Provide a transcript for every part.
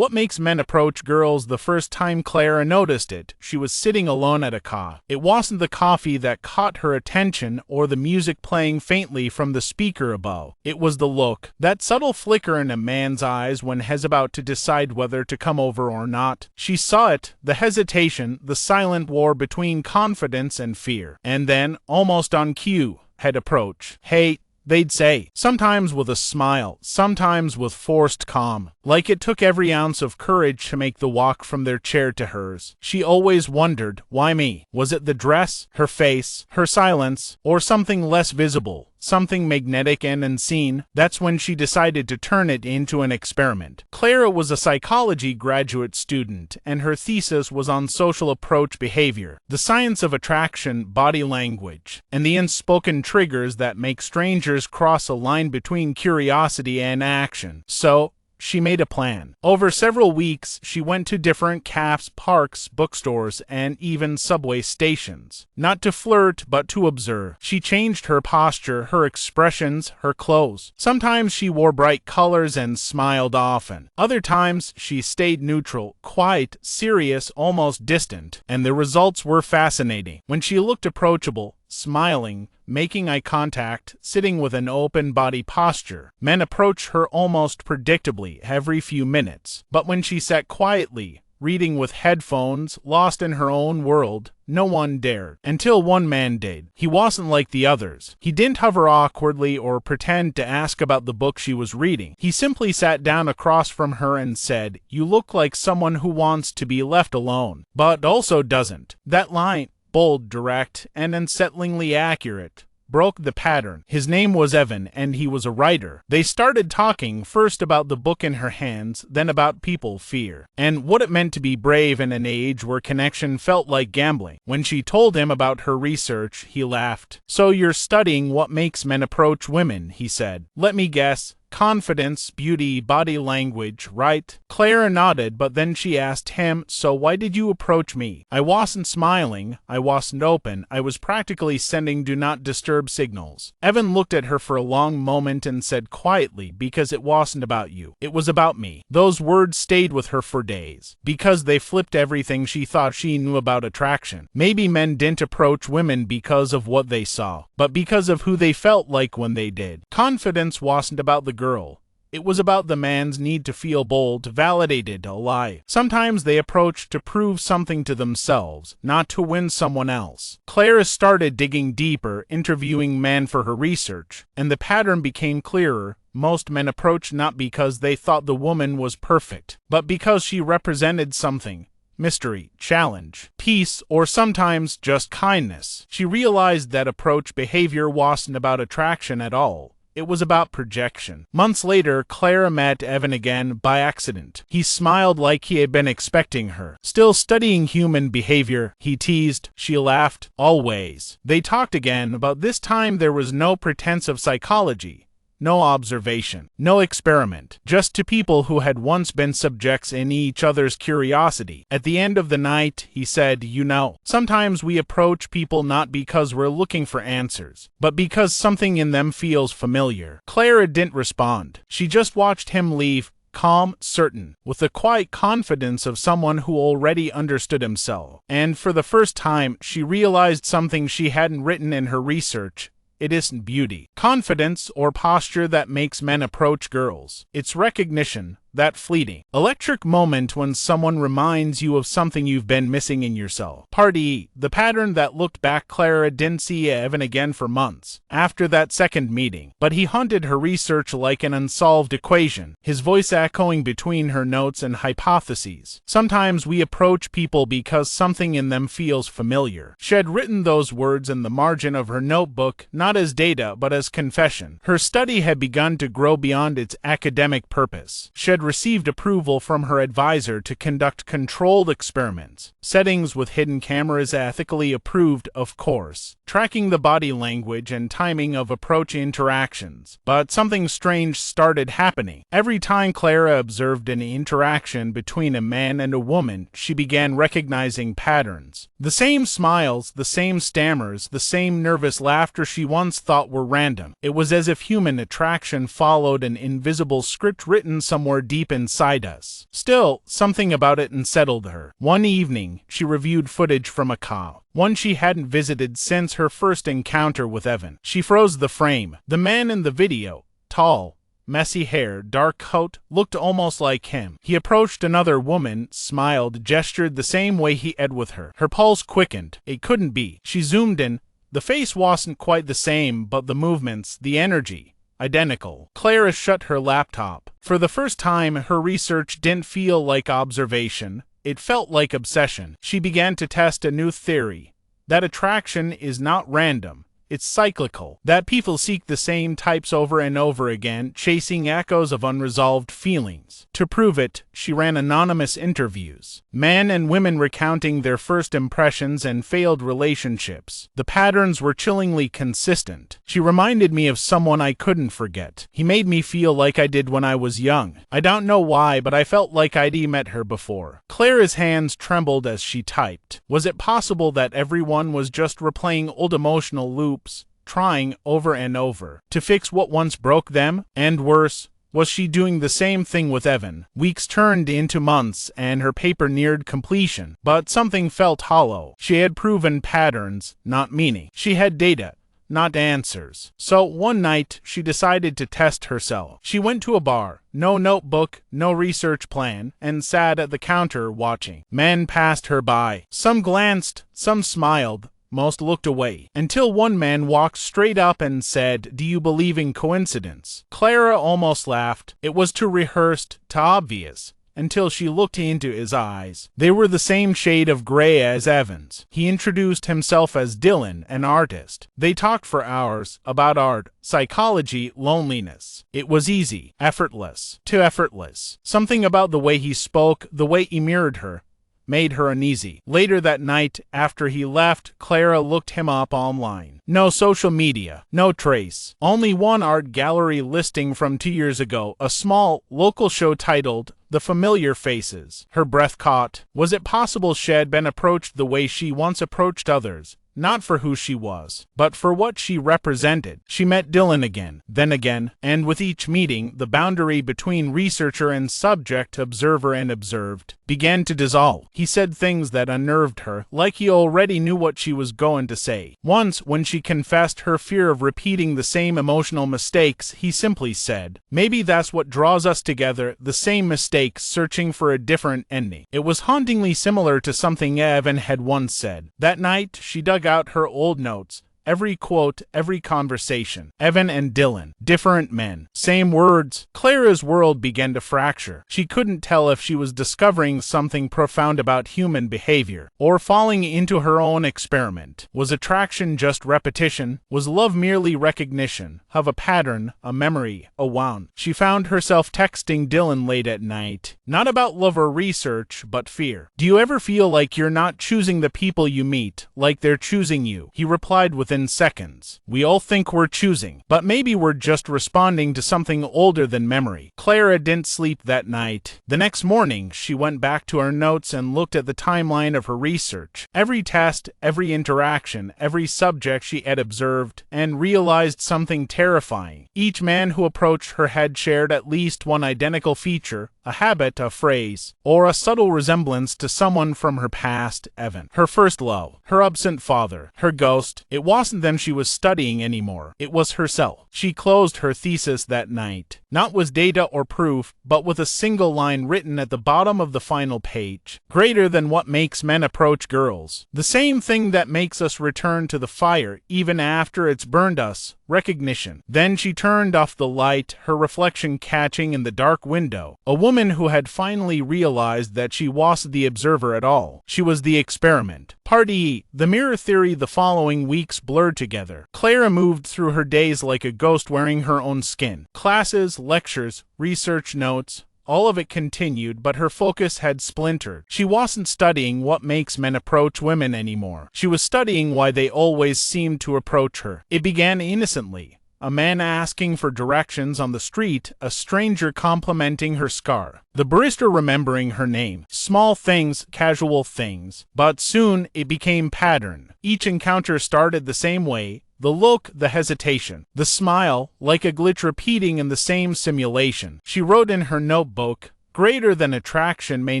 What makes men approach girls? The first time Clara noticed it, she was sitting alone at a cafe. It wasn't the coffee that caught her attention or the music playing faintly from the speaker above. It was the look, that subtle flicker in a man's eyes when he's about to decide whether to come over or not. She saw it, the hesitation, the silent war between confidence and fear. And then, almost on cue, he'd approach. "Hey," they'd say, sometimes with a smile, sometimes with forced calm, like it took every ounce of courage to make the walk from their chair to hers. She always wondered, why me? Was it the dress, her face, her silence, or something less visible? Something magnetic and unseen? That's when she decided to turn it into an experiment. Clara was a psychology graduate student, and her thesis was on social approach behavior, the science of attraction, body language, and the unspoken triggers that make strangers cross a line between curiosity and action. So, she made a plan. Over several weeks, she went to different cafes, parks, bookstores, and even subway stations. Not to flirt, but to observe. She changed her posture, her expressions, her clothes. Sometimes she wore bright colors and smiled often. Other times, she stayed neutral, quiet, serious, almost distant. And the results were fascinating. When she looked approachable, smiling, making eye contact, sitting with an open body posture, men approached her almost predictably every few minutes. But when she sat quietly, reading with headphones, lost in her own world, no one dared. Until one man did. He wasn't like the others. He didn't hover awkwardly or pretend to ask about the book she was reading. He simply sat down across from her and said, "You look like someone who wants to be left alone, but also doesn't." That line, bold, direct, and unsettlingly accurate, broke the pattern. His name was Evan, and he was a writer. They started talking, first about the book in her hands, then about people, fear, and what it meant to be brave in an age where connection felt like gambling. When she told him about her research, he laughed. "So you're studying what makes men approach women," he said. "Let me guess. Confidence, beauty, body language, right?" Clara nodded, but then she asked him, "So why did you approach me?" "I wasn't smiling, I wasn't open, I was practically sending do not disturb signals." Evan looked at her for a long moment and said quietly, "Because it wasn't about you. It was about me." Those words stayed with her for days, because they flipped everything she thought she knew about attraction. Maybe men didn't approach women because of what they saw, but because of who they felt like when they did. Confidence wasn't about the girl. It was about the man's need to feel bold, validated, alive. Sometimes they approached to prove something to themselves, not to win someone else. Clara started digging deeper, interviewing men for her research, and the pattern became clearer. Most men approached not because they thought the woman was perfect, but because she represented something. Mystery, challenge, peace, or sometimes just kindness. She realized that approach behavior wasn't about attraction at all. It was about projection. Months later, Clara met Evan again by accident. He smiled like he had been expecting her. "Still studying human behavior?" he teased. She laughed. "Always." They talked again, but this time there was no pretense of psychology. No observation, no experiment, just two people who had once been subjects in each other's curiosity. At the end of the night, he said, "You know, sometimes we approach people not because we're looking for answers, but because something in them feels familiar." Clara didn't respond. She just watched him leave, calm, certain, with the quiet confidence of someone who already understood himself. And for the first time, she realized something she hadn't written in her research. It isn't beauty, confidence, or posture that makes men approach girls. It's recognition, that fleeting, electric moment when someone reminds you of something you've been missing in yourself. Part E, the pattern that looked back. Clara didn't see Evan again for months after that second meeting, but he haunted her research like an unsolved equation, his voice echoing between her notes and hypotheses. Sometimes we approach people because something in them feels familiar. She had written those words in the margin of her notebook, not as data, but as confession. Her study had begun to grow beyond its academic purpose. She had received approval from her advisor to conduct controlled experiments, settings with hidden cameras ethically approved, of course, tracking the body language and timing of approach interactions. But something strange started happening. Every time Clara observed an interaction between a man and a woman, she began recognizing patterns. The same smiles, the same stammers, the same nervous laughter she once thought were random. It was as if human attraction followed an invisible script written somewhere deep inside us. Still, something about it unsettled her. One evening, she reviewed footage from a call, one she hadn't visited since her first encounter with Evan. She froze the frame. The man in the video, tall, messy hair, dark coat, looked almost like him. He approached another woman, smiled, gestured the same way he had with her. Her pulse quickened. It couldn't be. She zoomed in. The face wasn't quite the same, but the movements, the energy, identical. Clara shut her laptop. For the first time, her research didn't feel like observation. It felt like obsession. She began to test a new theory. That attraction is not random. It's cyclical, that people seek the same types over and over again, chasing echoes of unresolved feelings. To prove it, she ran anonymous interviews. Men and women recounting their first impressions and failed relationships. The patterns were chillingly consistent. She reminded me of someone I couldn't forget. He made me feel like I did when I was young. I don't know why, but I felt like I'd met her before. Clara's hands trembled as she typed. Was it possible that everyone was just replaying old emotional loops, trying over and over to fix what once broke them? And worse, was she doing the same thing with Evan? Weeks turned into months and her paper neared completion, but something felt hollow. She had proven patterns, not meaning. She had data, not answers. So one night, she decided to test herself. She went to a bar, no notebook, no research plan, and sat at the counter watching. Men passed her by. Some glanced, some smiled. Most looked away, until one man walked straight up and said, "Do you believe in coincidence?" Clara almost laughed. It was too rehearsed, too obvious, until she looked into his eyes. They were the same shade of gray as Evan's. He introduced himself as Dylan, an artist. They talked for hours about art, psychology, loneliness. It was easy, effortless, too effortless. Something about the way he spoke, the way he mirrored her, made her uneasy. Later that night, after he left, Clara looked him up online. No social media, no trace. Only one art gallery listing from 2 years ago, a small, local show titled The Familiar Faces. Her breath caught. Was it possible she had been approached the way she once approached others? Not for who she was, but for what she represented. She met Dylan again, then again, and with each meeting, the boundary between researcher and subject, observer and observed, began to dissolve. He said things that unnerved her, like he already knew what she was going to say. Once, when she confessed her fear of repeating the same emotional mistakes, he simply said, "Maybe that's what draws us together, the same mistakes, searching for a different ending." It was hauntingly similar to something Evan had once said. That night, she dug out her old notes. Every quote, every conversation. Evan and Dylan. Different men. Same words. Clara's world began to fracture. She couldn't tell if she was discovering something profound about human behavior, or falling into her own experiment. Was attraction just repetition? Was love merely recognition of a pattern, a memory, a wound? She found herself texting Dylan late at night. Not about love or research, but fear. "Do you ever feel like you're not choosing the people you meet, like they're choosing you?" He replied within seconds. "We all think we're choosing, but maybe we're just responding to something older than memory." Clara didn't sleep that night. The next morning, she went back to her notes and looked at the timeline of her research. Every test, every interaction, every subject she had observed, and realized something terrifying. Each man who approached her had shared at least one identical feature, a habit, a phrase, or a subtle resemblance to someone from her past. Evan. Her first love. Her absent father. Her ghost. It wasn't them she was studying anymore. It was herself. She closed her thesis that night, not with data or proof, but with a single line written at the bottom of the final page. "Greater than what makes men approach girls. The same thing that makes us return to the fire even after it's burned us. Recognition." Then she turned off the light, her reflection catching in the dark window. A woman who had finally realized that she wasn't the observer at all. She was the experiment. Part E. The mirror theory. The following weeks blurred together. Clara moved through her days like a ghost wearing her own skin. Classes, lectures, research notes. All of it continued, but her focus had splintered. She wasn't studying what makes men approach women anymore. She was studying why they always seemed to approach her. It began innocently, a man asking for directions on the street, a stranger complimenting her scar, the barista remembering her name. Small things, casual things. But soon it became pattern. Each encounter started the same way. The look, the hesitation, the smile, like a glitch repeating in the same simulation. She wrote in her notebook, "Greater than attraction may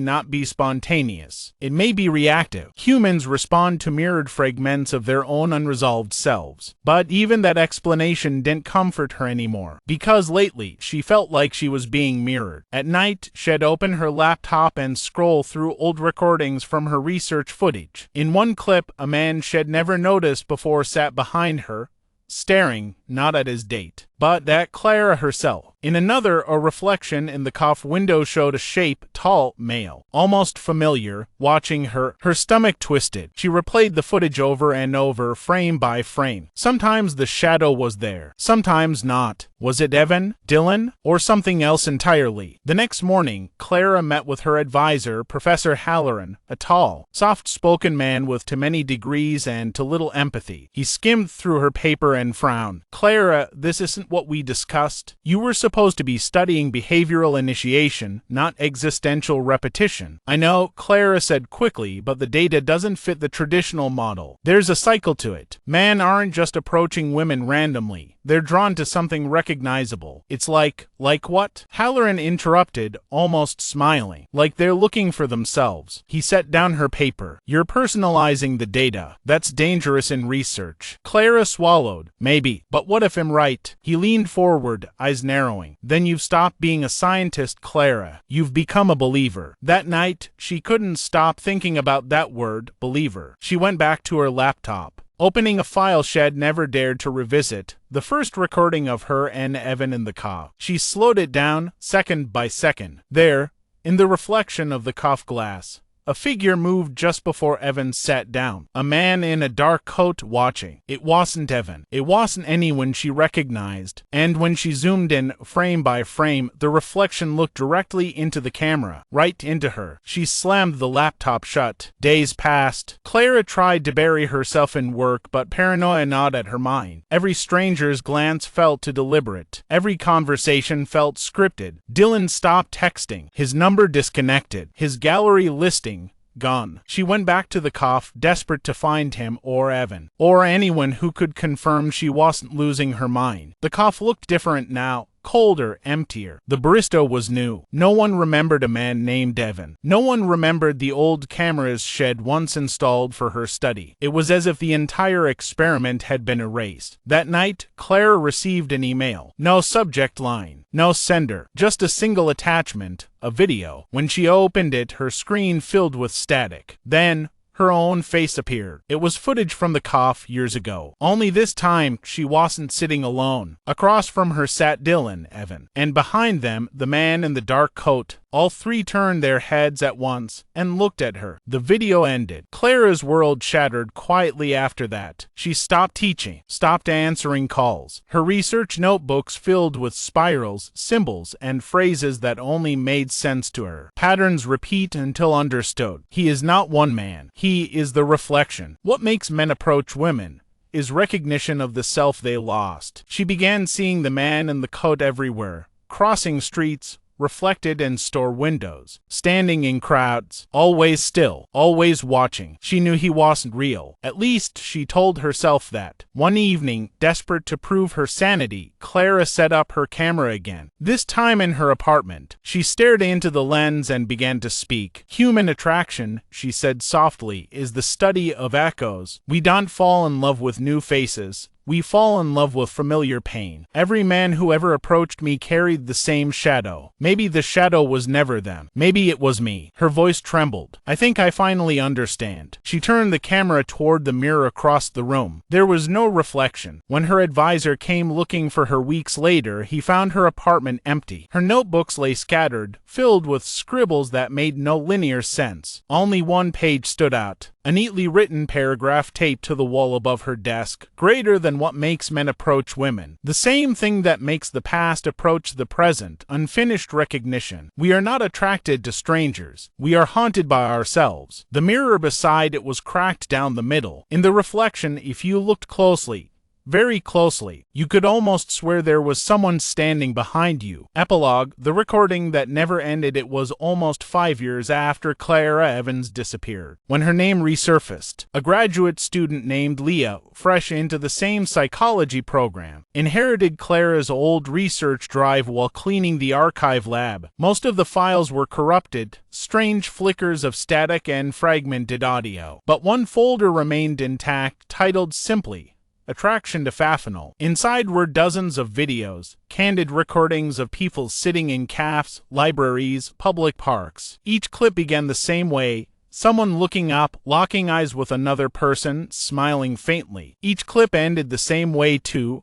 not be spontaneous. It may be reactive. Humans respond to mirrored fragments of their own unresolved selves." But even that explanation didn't comfort her anymore, because lately she felt like she was being mirrored. At night, she'd open her laptop and scroll through old recordings from her research footage. In one clip, a man she'd never noticed before sat behind her, staring not at his date, but at Clara herself. In another, a reflection in the cough window showed a shape, tall, male, almost familiar, watching her. Her stomach twisted. She replayed the footage over and over, frame by frame. Sometimes the shadow was there, sometimes not. Was it Evan, Dylan, or something else entirely? The next morning, Clara met with her advisor, Professor Halloran, a tall, soft-spoken man with too many degrees and too little empathy. He skimmed through her paper and frowned. "Clara, this isn't what we discussed. You were supposed to be studying behavioral initiation, not existential repetition." "I know," Clara said quickly, "but the data doesn't fit the traditional model. There's a cycle to it. Men aren't just approaching women randomly. They're drawn to something recognizable. It's like what?" Halloran interrupted, almost smiling. "Like they're looking for themselves." He set down her paper. "You're personalizing the data. That's dangerous in research." Clara swallowed. "Maybe. But what if I'm right?" He leaned forward, eyes narrowing. "Then you've stopped being a scientist, Clara. You've become a believer." That night, she couldn't stop thinking about that word, believer. She went back to her laptop, opening a file she'd never dared to revisit, the first recording of her and Evan in the car. She slowed it down, second by second. There, in the reflection of the cough glass, a figure moved just before Evan sat down. A man in a dark coat watching. It wasn't Evan. It wasn't anyone she recognized. And when she zoomed in, frame by frame, the reflection looked directly into the camera, right into her. She slammed the laptop shut. Days passed. Clara tried to bury herself in work, but paranoia gnawed at her mind. Every stranger's glance felt too deliberate. Every conversation felt scripted. Dylan stopped texting. His number disconnected. His gallery listing gone. She went back to the cough, desperate to find him or Evan, or anyone who could confirm she wasn't losing her mind. The cough looked different now. Colder, emptier. The barista was new. No one remembered a man named Evan. No one remembered the old cameras she'd once installed for her study. It was as if the entire experiment had been erased. That night, Clara received an email. No subject line. No sender. Just a single attachment, a video. When she opened it, her screen filled with static. Then, her own face appeared. It was footage from the cough years ago. Only this time, she wasn't sitting alone. Across from her sat Dylan, Evan, and behind them, the man in the dark coat. All three turned their heads at once and looked at her. The video ended. Clara's world shattered quietly after that. She stopped teaching, stopped answering calls. Her research notebooks filled with spirals, symbols, and phrases that only made sense to her. Patterns repeat until understood. He is not one man. He is the reflection. What makes men approach women is recognition of the self they lost. She began seeing the man in the coat everywhere, crossing streets, reflected in store windows, standing in crowds, always still, always watching. She knew he wasn't real. At least she told herself that. One evening, desperate to prove her sanity, Clara set up her camera again, this time in her apartment. She stared into the lens and began to speak. "Human attraction," she said softly, "is the study of echoes. We don't fall in love with new faces. We fall in love with familiar pain. Every man who ever approached me carried the same shadow. Maybe the shadow was never them. Maybe it was me." Her voice trembled. "I think I finally understand." She turned the camera toward the mirror across the room. There was no reflection. When her advisor came looking for her weeks later, he found her apartment empty. Her notebooks lay scattered, filled with scribbles that made no linear sense. Only one page stood out. A neatly written paragraph taped to the wall above her desk. "Greater than what makes men approach women. The same thing that makes the past approach the present. Unfinished recognition. We are not attracted to strangers. We are haunted by ourselves." The mirror beside it was cracked down the middle. In the reflection, if you looked closely, very closely. You could almost swear there was someone standing behind you. Epilogue, the recording that never ended. It was almost 5 years after Clara Evans disappeared, when her name resurfaced. A graduate student named Leah, fresh into the same psychology program, inherited Clara's old research drive while cleaning the archive lab. Most of the files were corrupted, strange flickers of static and fragmented audio. But one folder remained intact, titled simply, Attraction to Fafnal. Inside were dozens of videos, candid recordings of people sitting in cafes, libraries, public parks. Each clip began the same way, someone looking up, locking eyes with another person, smiling faintly. Each clip ended the same way too,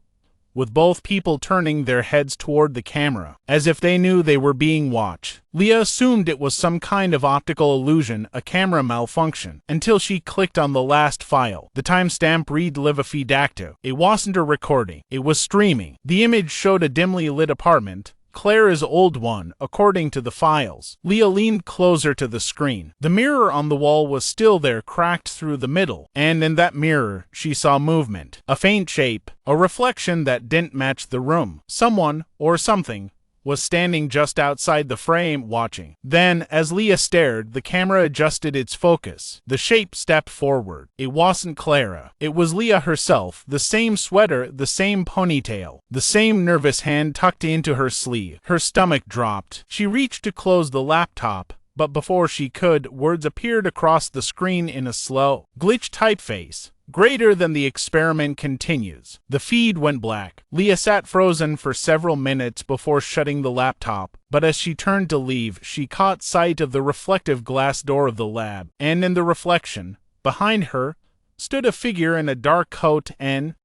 with both people turning their heads toward the camera, as if they knew they were being watched. Leah assumed it was some kind of optical illusion, a camera malfunction, until she clicked on the last file. The timestamp read Livifidacto. It wasn't a recording, it was streaming. The image showed a dimly lit apartment, Clara's old one, according to the files. Leah leaned closer to the screen. The mirror on the wall was still there, cracked through the middle, and in that mirror she saw movement. A faint shape, a reflection that didn't match the room. Someone, or something, was standing just outside the frame, watching. Then, as Leah stared, the camera adjusted its focus. The shape stepped forward. It wasn't Clara. It was Leah herself, the same sweater, the same ponytail, the same nervous hand tucked into her sleeve. Her stomach dropped. She reached to close the laptop, but before she could, words appeared across the screen in a slow, glitched typeface. Greater than the experiment continues. The feed went black. Leah sat frozen for several minutes before shutting the laptop, but as she turned to leave, she caught sight of the reflective glass door of the lab, and in the reflection, behind her, stood a figure in a dark coat and